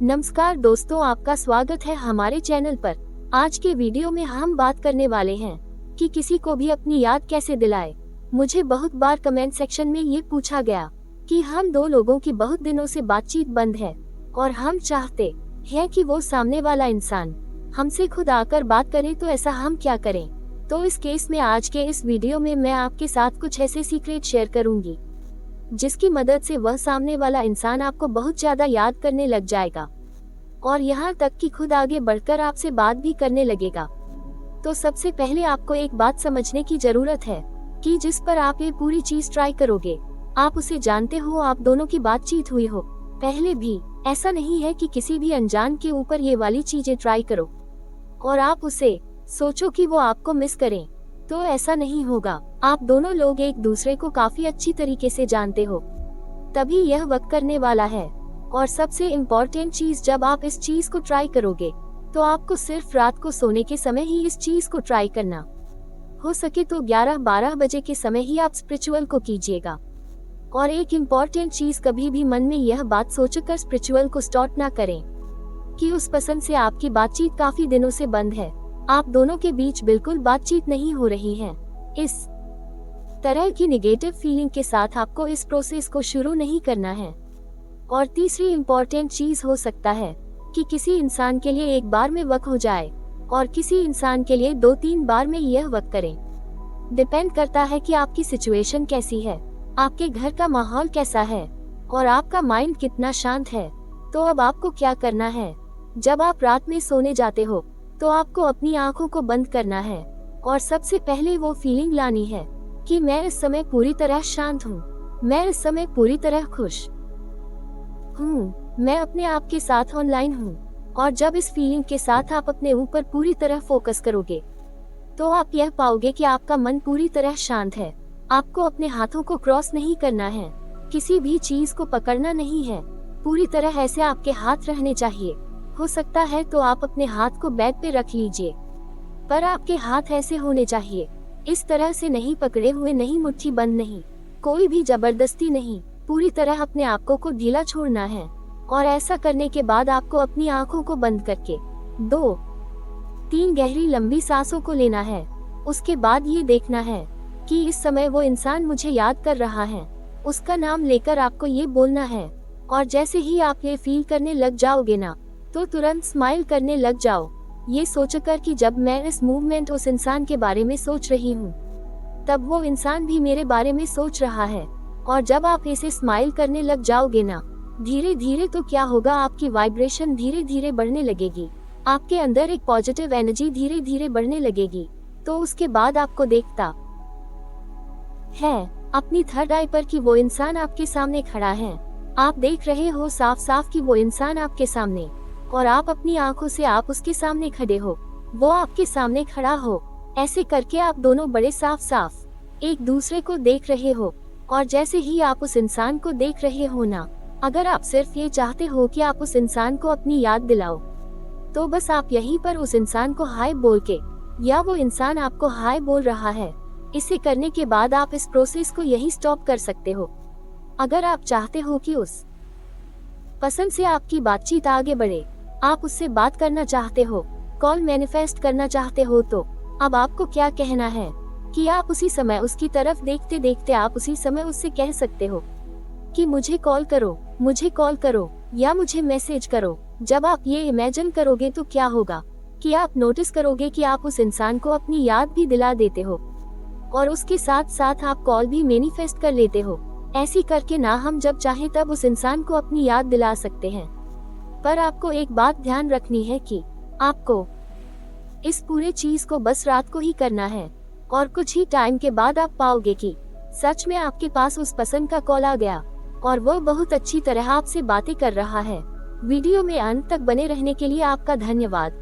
नमस्कार दोस्तों, आपका स्वागत है हमारे चैनल पर। आज के वीडियो में हम बात करने वाले हैं कि किसी को भी अपनी याद कैसे दिलाए। मुझे बहुत बार कमेंट सेक्शन में ये पूछा गया कि हम दो लोगों की बहुत दिनों से बातचीत बंद है और हम चाहते हैं कि वो सामने वाला इंसान हमसे खुद आकर बात करे, तो ऐसा हम क्या करें। तो इस केस में आज के इस वीडियो में मैं आपके साथ कुछ ऐसे सीक्रेट शेयर करूंगी जिसकी मदद से वह सामने वाला इंसान आपको बहुत ज्यादा याद करने लग जाएगा और यहाँ तक कि खुद आगे बढ़कर आपसे बात भी करने लगेगा। तो सबसे पहले आपको एक बात समझने की जरूरत है कि जिस पर आप ये पूरी चीज ट्राई करोगे, आप उसे जानते हो, आप दोनों की बातचीत हुई हो पहले भी। ऐसा नहीं है कि किसी भी अनजान के ऊपर ये वाली चीजें ट्राई करो और आप उसे सोचो कि वो आपको मिस करें, तो ऐसा नहीं होगा। आप दोनों लोग एक दूसरे को काफी अच्छी तरीके से जानते हो, तभी यह वक्त करने वाला है। और सबसे इम्पोर्टेंट चीज, जब आप इस चीज को ट्राई करोगे तो आपको सिर्फ रात को सोने के समय ही इस चीज को ट्राई करना। हो सके तो 11-12 बजे के समय ही आप स्पिरिचुअल को कीजिएगा। और एक इम्पोर्टेंट चीज, कभी भी मन में यह बात सोचकर स्पिरिचुअल को स्टार्ट ना करें कि उस पर्सन से आपकी बातचीत काफी दिनों से बंद है, आप दोनों के बीच बिल्कुल बातचीत नहीं हो रही है। इस तरह की निगेटिव फीलिंग के साथ आपको इस प्रोसेस को शुरू नहीं करना है। और तीसरी इम्पोर्टेंट चीज हो सकता है कि किसी इंसान के लिए एक बार में वक्त हो जाए और किसी इंसान के लिए 2-3 बार में यह वक्त करें। डिपेंड करता है कि आपकी सिचुएशन कैसी है, आपके घर का माहौल कैसा है और आपका माइंड कितना शांत है। तो अब आपको क्या करना है, जब आप रात में सोने जाते हो तो आपको अपनी आंखों को बंद करना है और सबसे पहले वो फीलिंग लानी है कि मैं इस समय पूरी तरह शांत हूँ, मैं इस समय पूरी तरह खुश हूँ, मैं अपने आप के साथ ऑनलाइन हूँ। और जब इस फीलिंग के साथ आप अपने ऊपर पूरी तरह फोकस करोगे तो आप यह पाओगे कि आपका मन पूरी तरह शांत है। आपको अपने हाथों को क्रॉस नहीं करना है, किसी भी चीज को पकड़ना नहीं है, पूरी तरह ऐसे आपके हाथ रहने चाहिए। हो सकता है तो आप अपने हाथ को बेड पे रख लीजिए, पर आपके हाथ ऐसे होने चाहिए, इस तरह से नहीं पकड़े हुए, नहीं मुट्ठी बंद, नहीं कोई भी जबरदस्ती नहीं, पूरी तरह अपने आप को ढीला छोड़ना है। और ऐसा करने के बाद आपको अपनी आंखों को बंद करके 2-3 गहरी लंबी सांसों को लेना है। उसके बाद ये देखना है कि इस समय वो इंसान मुझे याद कर रहा है, उसका नाम लेकर आपको ये बोलना है। और जैसे ही आप ये फील करने लग जाओगे ना, तो तुरंत स्माइल करने लग जाओ, ये सोचकर कि जब मैं इस मूवमेंट उस इंसान के बारे में सोच रही हूँ, तब वो इंसान भी मेरे बारे में सोच रहा है। और जब आप इसे स्माइल करने लग जाओगे ना, धीरे धीरे तो क्या होगा, आपकी वाइब्रेशन धीरे धीरे बढ़ने लगेगी, आपके अंदर एक पॉजिटिव एनर्जी धीरे धीरे बढ़ने लगेगी। तो उसके बाद आपको देखता है अपनी थर्ड आई पर कि वो इंसान आपके सामने खड़ा है। आप देख रहे हो साफ साफ कि वो इंसान आपके सामने, और आप अपनी आंखों से आप उसके सामने खड़े हो, वो आपके सामने खड़ा हो। ऐसे करके आप दोनों बड़े साफ साफ एक दूसरे को देख रहे हो। और जैसे ही आप उस इंसान को देख रहे हो ना, अगर आप सिर्फ ये चाहते हो कि आप उस इंसान को अपनी याद दिलाओ, तो बस आप यहीं पर उस इंसान को हाय बोल के, या वो इंसान आपको हाय बोल रहा है, इसे करने के बाद आप इस प्रोसेस को यही स्टॉप कर सकते हो। अगर आप चाहते हो कि उस पसंद से आपकी बातचीत आगे बढ़े, आप उससे बात करना चाहते हो, कॉल मैनिफेस्ट करना चाहते हो, तो अब आपको क्या कहना है कि आप उसी समय उसकी तरफ देखते देखते आप उसी समय उससे कह सकते हो कि मुझे कॉल करो या मुझे मैसेज करो। जब आप ये इमेजिन करोगे तो क्या होगा कि आप नोटिस करोगे कि आप उस इंसान को अपनी याद भी दिला देते हो और उसके साथ साथ आप कॉल भी मैनिफेस्ट कर लेते हो। ऐसी करके ना हम जब चाहे तब उस इंसान को अपनी याद दिला सकते हैं। पर आपको एक बात ध्यान रखनी है कि आपको इस पूरे चीज को बस रात को ही करना है और कुछ ही टाइम के बाद आप पाओगे कि सच में आपके पास उस पर्सन का कॉल आ गया और वो बहुत अच्छी तरह आपसे बातें कर रहा है। वीडियो में अंत तक बने रहने के लिए आपका धन्यवाद।